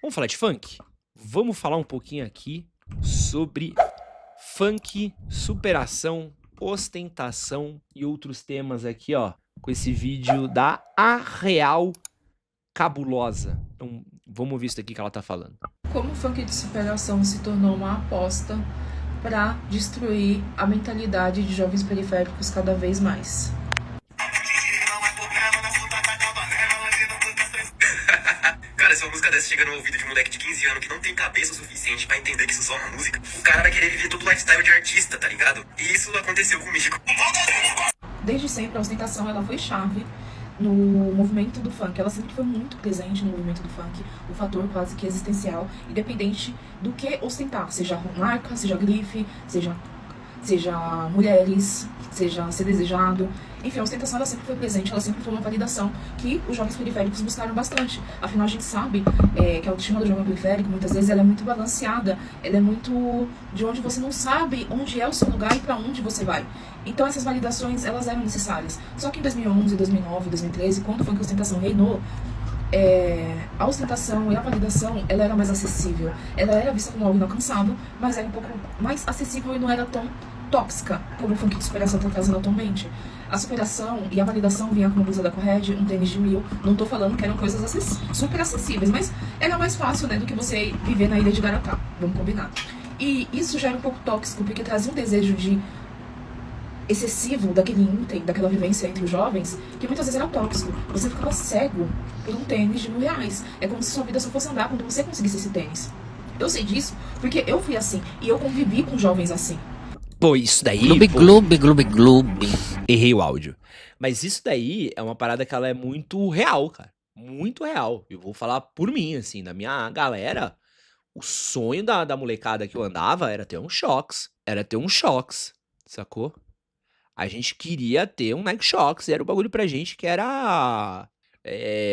Vamos falar de funk? Vamos falar um pouquinho aqui sobre funk, superação, ostentação e outros temas aqui, ó, com esse vídeo da A Real Cabulosa. Então, vamos ouvir isso aqui que ela tá falando. Como o funk de superação se tornou uma aposta para destruir a mentalidade de jovens periféricos cada vez mais. Cara, se uma música dessa chega no ouvido de um moleque de 15 anos que não tem cabeça o suficiente pra entender que isso só é uma música, o cara vai querer viver todo o lifestyle de artista, tá ligado? E isso aconteceu comigo. Desde sempre, a ostentação ela foi chave no movimento do funk. Ela sempre foi muito presente no movimento do funk, um fator quase que existencial, independente do que ostentar, seja marca, seja grife, seja mulheres, seja ser desejado. Enfim, a ostentação ela sempre foi presente, ela sempre foi uma validação que os jovens periféricos buscaram bastante. Afinal, a gente sabe que a autoestima do jovem periférico, muitas vezes, ela é muito balanceada, ela é muito de onde você não sabe onde é o seu lugar e para onde você vai. Então, essas validações, elas eram necessárias. Só que em 2011, 2009, 2013, quando foi que a ostentação reinou, a ostentação e a validação, ela era mais acessível. Ela era vista como algo inalcançável, mas era um pouco mais acessível e não era tão tóxica como o funk de superação está trazendo atualmente. A superação e a validação vinha com uma blusa da Corred, um tênis de 1000. Não tô falando que eram coisas super acessíveis, mas era mais fácil, né, do que você viver na ilha de Garatá, vamos combinar. E isso já era um pouco tóxico, porque trazia um desejo de excessivo daquele item, daquela vivência entre os jovens, que muitas vezes era tóxico. Você ficava cego por um tênis de R$ 1.000. É como se sua vida só fosse andar quando você conseguisse esse tênis. Eu sei disso porque eu fui assim, e eu convivi com jovens assim. Pô, isso daí... Gloob. Errei o áudio. Mas isso daí é uma parada que ela é muito real, cara. Muito real. Eu vou falar por mim, assim, da minha galera, o sonho da molecada que eu andava era ter um Shox. Era ter um Shox, sacou? A gente queria ter um Nike Shox, era o bagulho pra gente que era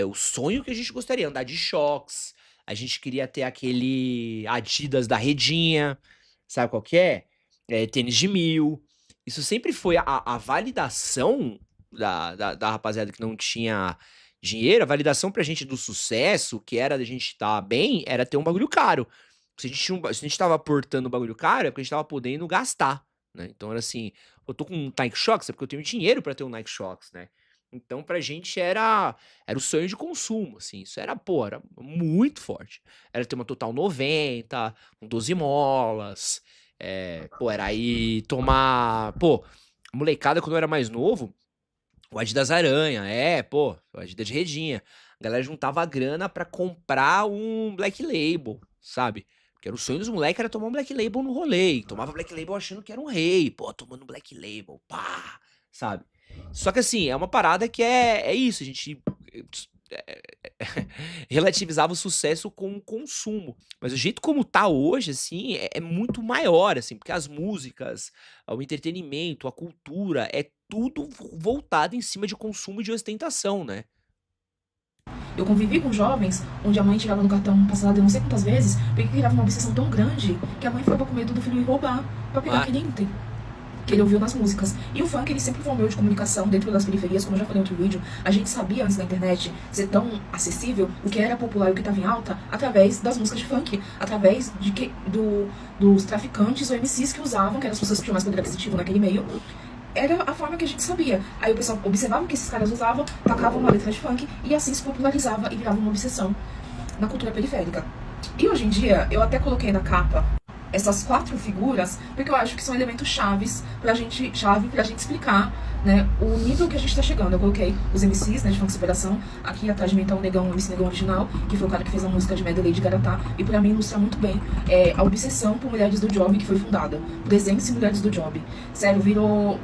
o sonho que a gente gostaria, andar de Shox. A gente queria ter aquele Adidas da Redinha, sabe qual que é? Tênis de 1000. Isso sempre foi a validação da rapaziada que não tinha dinheiro, a validação pra gente do sucesso, que era da gente estar bem, era ter um bagulho caro. Se a gente tava aportando um bagulho caro, é porque a gente tava podendo gastar, né? Então era assim, eu tô com um Nike Shox, é porque eu tenho dinheiro pra ter um Nike Shox, né? Então pra gente era o sonho de consumo, assim, isso era, pô, era muito forte. Era ter uma Total 90, um 12 molas, pô, era aí tomar, pô, molecada quando eu era mais novo, o Adidas Aranha, pô, o Adidas de Redinha. A galera juntava a grana pra comprar um Black Label, sabe? Porque era o sonho dos moleques era tomar um Black Label no rolê. E tomava Black Label achando que era um rei. Pô, tomando Black Label, pá, sabe? Só que assim, é uma parada que é isso, a gente relativizava o sucesso com o consumo. Mas o jeito como tá hoje, assim, é muito maior, assim, porque as músicas, o entretenimento, a cultura, é tudo voltado em cima de consumo e de ostentação, né? Eu convivi com jovens onde a mãe tirava no cartão passado eu não sei quantas vezes, porque criava uma obsessão tão grande que a mãe ficava com medo do filho ir roubar pra pegar aquele item que ele ouviu nas músicas. E o funk, ele sempre foi um meio de comunicação dentro das periferias, como eu já falei em outro vídeo. A gente sabia, antes da internet ser tão acessível, o que era popular e o que estava em alta, através das músicas de funk, através dos traficantes ou MCs que usavam, que eram as pessoas que tinham mais poder aquisitivo naquele meio. Era a forma que a gente sabia. Aí o pessoal observava o que esses caras usavam, tacavam uma letra de funk, e assim se popularizava e virava uma obsessão na cultura periférica. E hoje em dia, eu até coloquei na capa essas 4 figuras, porque eu acho que são elementos chave pra gente explicar, né, o nível que a gente tá chegando. Eu coloquei os MCs, né, de funk superação. Aqui atrás de mim tá o Negão, o MC Negão original, que foi o cara que fez a música de Medley de Garatá, e pra mim ilustra muito bem a obsessão por Mulheres do Job que foi fundada. Presença em Mulheres do Job. Sério, virou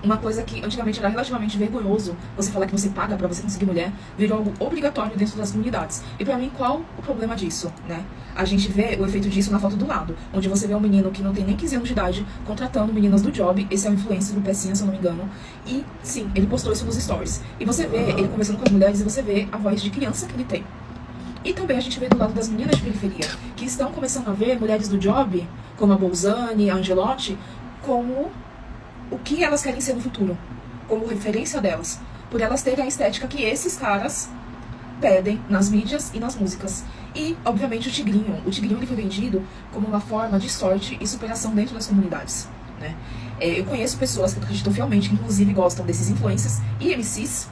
uma coisa que antigamente era relativamente vergonhoso você falar que você paga pra você conseguir mulher, virou algo obrigatório dentro das comunidades. E pra mim, qual o problema disso, né? A gente vê o efeito disso na foto do lado, onde você vê um menino que não tem nem 15 anos de idade contratando meninas do Job. Esse é o influencer do Pecinha, se eu não me engano. E sim, ele postou isso nos stories. E você vê ele conversando com as mulheres e você vê a voz de criança que ele tem. E também a gente vê do lado das meninas de periferia, que estão começando a ver mulheres do Job, como a Bolzani, a Angelotti, como o que elas querem ser no futuro, como referência delas, por elas terem a estética que esses caras pedem nas mídias e nas músicas. E, obviamente, o Tigrinho. O Tigrinho ele foi vendido como uma forma de sorte e superação dentro das comunidades, né? Eu conheço pessoas que acreditam fielmente, que inclusive gostam desses influencers e MCs,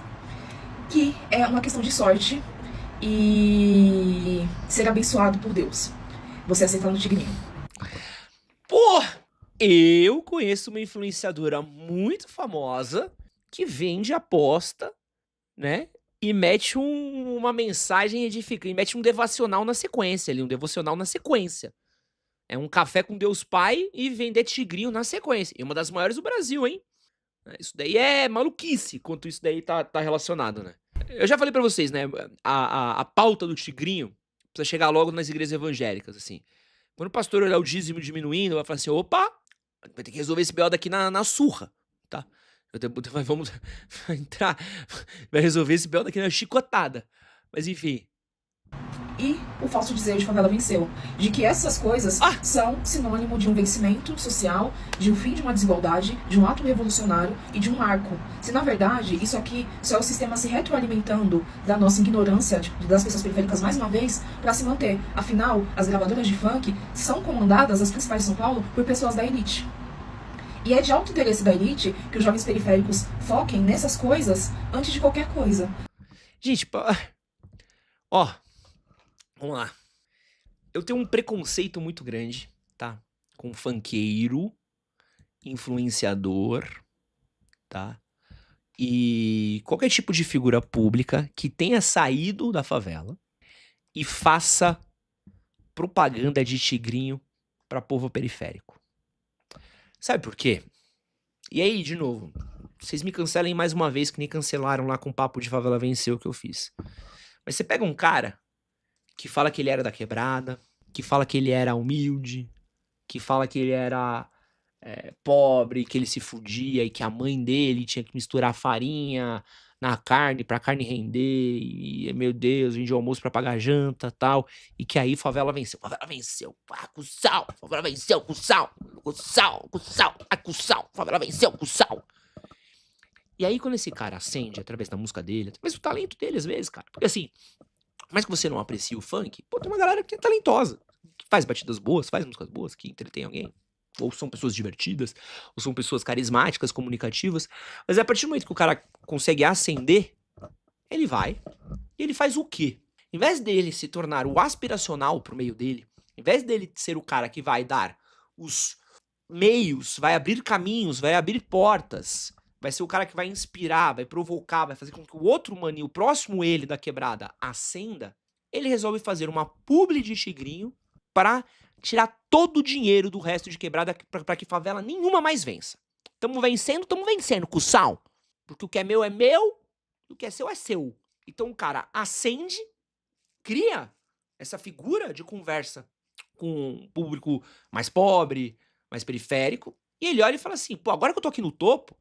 que é uma questão de sorte e ser abençoado por Deus. Você aceitando o Tigrinho. Pô, eu conheço uma influenciadora muito famosa que vende aposta, né? E mete uma mensagem edificante, e mete um devocional na sequência ali, um devocional na sequência. É um café com Deus Pai e vender tigrinho na sequência. E uma das maiores do Brasil, hein? Isso daí é maluquice, quanto isso daí tá relacionado, né? Eu já falei pra vocês, né? A pauta do tigrinho precisa chegar logo nas igrejas evangélicas, assim. Quando o pastor olhar o dízimo diminuindo, vai falar assim, opa, vai ter que resolver esse BO daqui na surra, tá? Vamos entrar, vai resolver esse BO daqui na chicotada. Mas enfim. E o falso dizer de favela venceu, de que essas coisas são sinônimo de um vencimento social, de um fim de uma desigualdade, de um ato revolucionário e de um marco. Se na verdade isso aqui só é o sistema se retroalimentando da nossa ignorância das pessoas periféricas mais uma vez para se manter. Afinal, as gravadoras de funk são comandadas, as principais de São Paulo, por pessoas da elite. E é de alto interesse da elite que os jovens periféricos foquem nessas coisas antes de qualquer coisa. Gente, ó, vamos lá. Eu tenho um preconceito muito grande, tá? Com funkeiro, influenciador, tá? E qualquer tipo de figura pública que tenha saído da favela e faça propaganda de tigrinho para povo periférico. Sabe por quê? E aí, de novo, vocês me cancelem mais uma vez que nem cancelaram lá com o papo de favela venceu que eu fiz. Mas você pega um cara que fala que ele era da quebrada, que fala que ele era humilde, que fala que ele era pobre, que ele se fudia e que a mãe dele tinha que misturar farinha na carne pra carne render e, meu Deus, vendia almoço pra pagar janta e tal, e que aí favela venceu, com sal, favela venceu, com sal, favela venceu, com sal. E aí quando esse cara acende através da música dele, através do talento dele às vezes, cara, porque assim, mais que você não aprecie o funk, pô, tem uma galera que é talentosa, que faz batidas boas, faz músicas boas, que entretém alguém. Ou são pessoas divertidas, ou são pessoas carismáticas, comunicativas. Mas a partir do momento que o cara consegue ascender, ele vai e ele faz o quê? Em vez dele se tornar o aspiracional pro meio dele, em vez dele ser o cara que vai dar os meios, vai abrir caminhos, vai abrir portas, vai ser o cara que vai inspirar, vai provocar, vai fazer com que o outro maninho, o próximo ele da quebrada, ascenda, ele resolve fazer uma publi de tigrinho para tirar todo o dinheiro do resto de quebrada pra que favela nenhuma mais vença. Tamo vencendo, cussal. Porque o que é meu, e o que é seu. Então o cara acende, cria essa figura de conversa com um público mais pobre, mais periférico, e ele olha e fala assim, pô, agora que eu tô aqui no topo,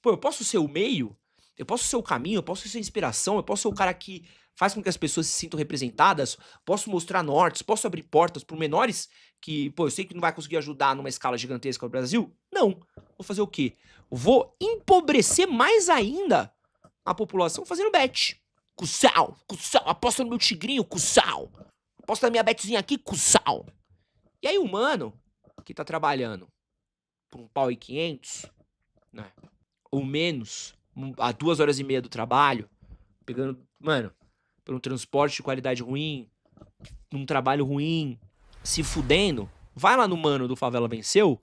pô, eu posso ser o meio, eu posso ser o caminho, eu posso ser a inspiração, eu posso ser o cara que faz com que as pessoas se sintam representadas, posso mostrar nortes, posso abrir portas por menores que, pô, eu sei que não vai conseguir ajudar numa escala gigantesca no Brasil. Não. Vou fazer o quê? Vou empobrecer mais ainda a população fazendo bet. Cussal, aposta no meu tigrinho, cussal. Aposta na minha betzinha aqui, cussal. E aí o mano que tá trabalhando por R$1,500, né, ou menos, a 2 horas e meia do trabalho, pegando, mano, por um transporte de qualidade ruim, num trabalho ruim, se fudendo, vai lá no mano do Favela Venceu,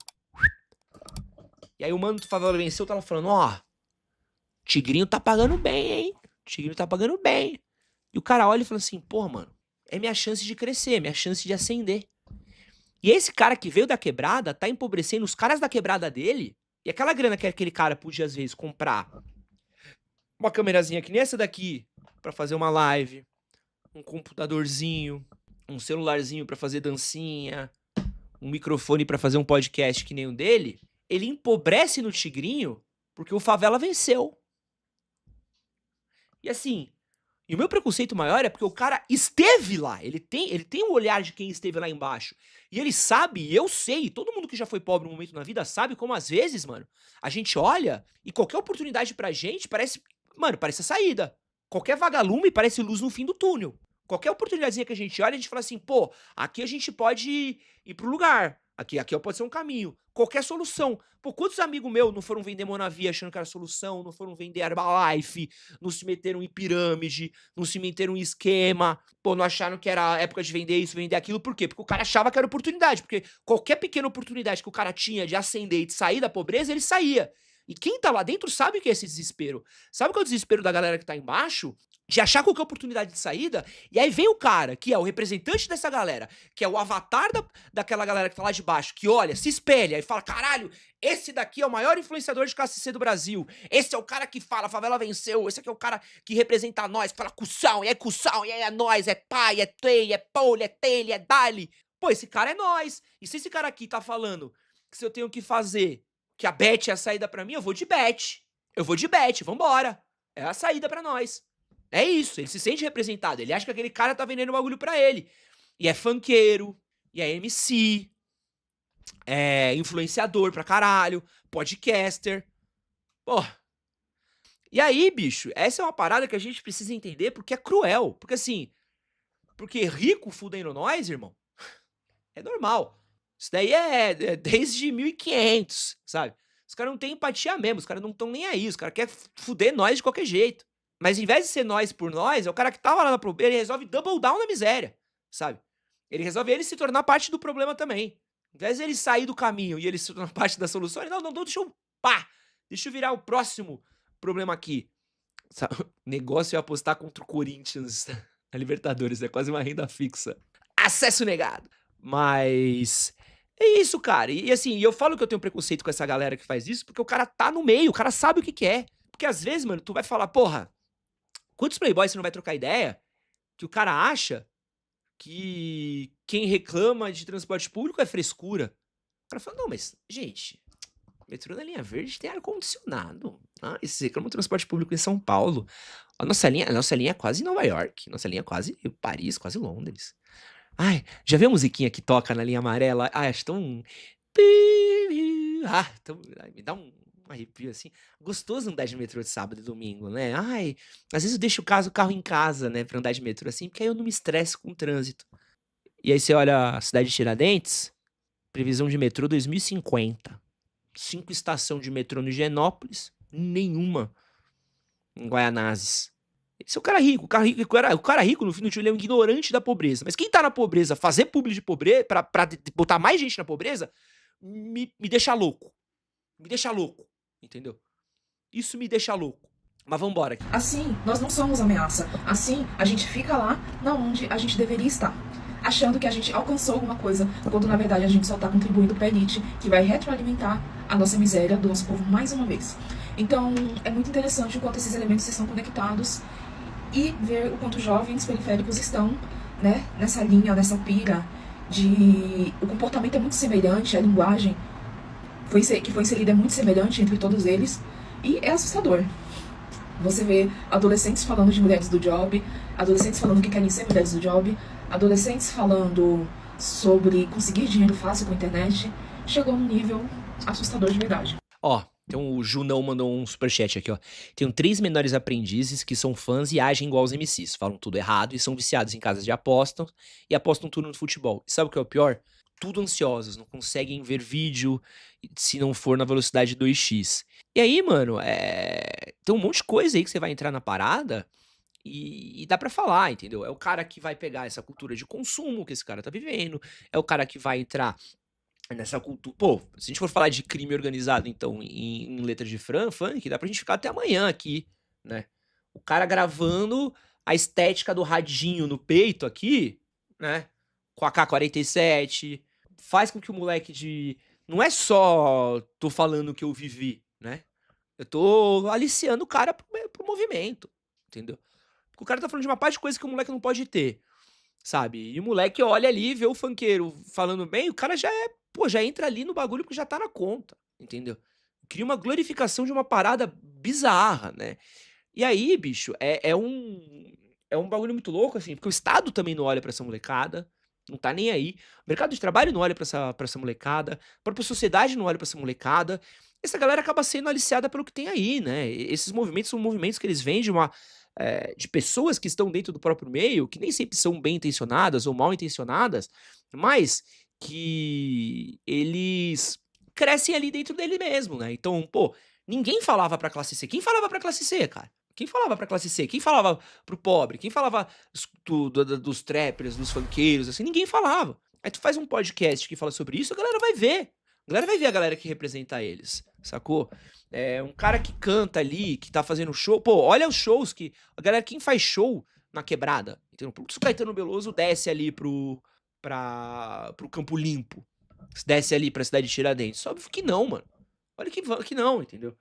e aí o mano do Favela Venceu tava falando, ó, Tigrinho tá pagando bem, hein? Tigrinho tá pagando bem. E o cara olha e fala assim, porra, mano, é minha chance de crescer, minha chance de ascender. E esse cara que veio da quebrada tá empobrecendo os caras da quebrada dele, e aquela grana que aquele cara podia às vezes comprar uma câmerazinha que nem essa daqui, pra fazer uma live, um computadorzinho, um celularzinho pra fazer dancinha, um microfone pra fazer um podcast que nem o dele, ele empobrece no Tigrinho porque o Favela venceu. E assim, e o meu preconceito maior é porque o cara esteve lá, ele tem o olhar de quem esteve lá embaixo, e ele sabe, e eu sei, todo mundo que já foi pobre um momento na vida sabe como às vezes, mano, a gente olha e qualquer oportunidade pra gente parece, mano, parece a saída. Qualquer vagalume parece luz no fim do túnel. Qualquer oportunidadezinha que a gente olha, a gente fala assim, pô, aqui a gente pode ir pro lugar. Aqui pode ser um caminho. Qualquer solução. Pô, quantos amigos meus não foram vender Monavia achando que era solução, não foram vender Herbalife, não se meteram em pirâmide, não se meteram em esquema, pô, não acharam que era a época de vender isso, vender aquilo. Por quê? Porque o cara achava que era oportunidade. Porque qualquer pequena oportunidade que o cara tinha de ascender e de sair da pobreza, ele saía. E quem tá lá dentro sabe o que é esse desespero. Sabe qual é o desespero da galera que tá embaixo? De achar qualquer oportunidade de saída, e aí vem o cara, que é o representante dessa galera, que é o avatar daquela galera que tá lá de baixo, que olha, se espelha e fala, caralho, esse daqui é o maior influenciador de classe C do Brasil, esse é o cara que fala, a favela venceu, esse aqui é o cara que representa nós, que fala cussão, e aí é nós, é pai, é tei, é pole, é tele, é dali. Pô, esse cara é nós. E se esse cara aqui tá falando que se eu tenho que fazer, que a Bet é a saída pra mim, eu vou de Bet. Vambora. É a saída pra nós. É isso, ele se sente representado, ele acha que aquele cara tá vendendo bagulho pra ele. E é funkeiro, e é MC, é influenciador pra caralho, podcaster. Pô. E aí, bicho, essa é uma parada que a gente precisa entender porque é cruel. Porque assim, porque rico fudendo nós, irmão, é normal. Isso daí é desde 1500, sabe? Os caras não têm empatia mesmo, os caras não estão nem aí, os caras querem fuder nós de qualquer jeito. Mas em vez de ser nós por nós, é o cara que tava lá na pobreza, ele resolve double down na miséria, sabe? Ele resolve ele se tornar parte do problema também. Em vez de ele sair do caminho e ele se tornar parte da solução, ele, não, deixa eu virar o próximo problema aqui. Sabe? O negócio é apostar contra o Corinthians na Libertadores, é quase uma renda fixa. Acesso negado. Mas é isso, cara. E assim, eu falo que eu tenho preconceito com essa galera que faz isso, porque o cara tá no meio, o cara sabe o que é. Porque às vezes, mano, tu vai falar, porra, quantos playboys você não vai trocar ideia que o cara acha que quem reclama de transporte público é frescura? O cara fala, não, mas, gente, metrô na linha verde tem ar-condicionado. Ah, e você reclama do transporte público em São Paulo. A nossa linha é quase Nova York. Nossa linha é quase Paris, quase Londres. Ai, já viu a musiquinha que toca na linha amarela? Ai, acho tão... Ai, me dá um arrepio assim. Gostoso andar de metrô de sábado e domingo, né? Ai, às vezes eu deixo o carro em casa, né, pra andar de metrô assim, porque aí eu não me estresso com o trânsito. E aí você olha a cidade de Tiradentes, previsão de metrô 2050. 5 estações de metrô no Higienópolis, nenhuma em Guaianazes. Esse é o cara rico. O cara rico, no fim do dia, ele é um ignorante da pobreza. Mas quem tá na pobreza, fazer publi de pobreza, pra botar mais gente na pobreza, me deixa louco. Me deixa louco. Entendeu? Isso me deixa louco. Mas vambora aqui. Assim, nós não somos ameaça. Assim, a gente fica lá na onde a gente deveria estar, achando que a gente alcançou alguma coisa, quando na verdade a gente só tá contribuindo pra elite, que vai retroalimentar a nossa miséria do nosso povo mais uma vez. Então, é muito interessante o quanto esses elementos estão conectados e ver o quanto jovens periféricos estão, né, nessa linha, nessa pira de... O comportamento é muito semelhante, a linguagem que foi inserida é muito semelhante entre todos eles, e é assustador. Você vê adolescentes falando de mulheres do job, adolescentes falando que querem ser mulheres do job, adolescentes falando sobre conseguir dinheiro fácil com a internet. Chegou num nível assustador de verdade. Ó, então o Junão mandou um superchat aqui, ó. Tenho 3 menores aprendizes que são fãs e agem igual aos MCs. Falam tudo errado e são viciados em casas de apostas e apostam tudo no futebol. E sabe o que é o pior? Tudo ansiosos, não conseguem ver vídeo se não for na velocidade 2x. E aí, mano, tem um monte de coisa aí que você vai entrar na parada e dá pra falar, entendeu? É o cara que vai pegar essa cultura de consumo que esse cara tá vivendo, é o cara que vai entrar nessa cultura... Pô, se a gente for falar de crime organizado, então, em letra de funk, dá pra gente ficar até amanhã aqui, né? O cara gravando a estética do radinho no peito aqui, né? Com a AK-47, faz com que o moleque de... Não é só tô falando que eu vivi, né? Eu tô aliciando o cara pro movimento, entendeu? Porque o cara tá falando de uma parte de coisa que o moleque não pode ter, sabe? E o moleque olha ali, vê o funkeiro falando bem, o cara já já entra ali no bagulho porque já tá na conta, entendeu? Cria uma glorificação de uma parada bizarra, né? E aí, bicho, é um bagulho muito louco, assim, porque o Estado também não olha pra essa molecada, não tá nem aí. O mercado de trabalho não olha pra essa molecada. A própria sociedade não olha pra essa molecada. Essa galera acaba sendo aliciada pelo que tem aí, né? Esses movimentos são movimentos que eles vêm de uma de pessoas que estão dentro do próprio meio, que nem sempre são bem intencionadas ou mal intencionadas, mas que eles crescem ali dentro dele mesmo, né? Então, pô, ninguém falava pra classe C. Quem falava pra classe C, cara? Quem falava pra classe C? Quem falava pro pobre? Quem falava dos trappers, dos funkeiros, assim? Ninguém falava. Aí tu faz um podcast que fala sobre isso, a galera vai ver. A galera vai ver a galera que representa eles, sacou? Um cara que canta ali, que tá fazendo show. Pô, olha os shows que. A galera, quem faz show na quebrada, entendeu? Se o Caetano Veloso desce ali pro Campo Limpo, se desce ali pra cidade de Tiradentes. Óbvio que não, mano. Olha que não, entendeu?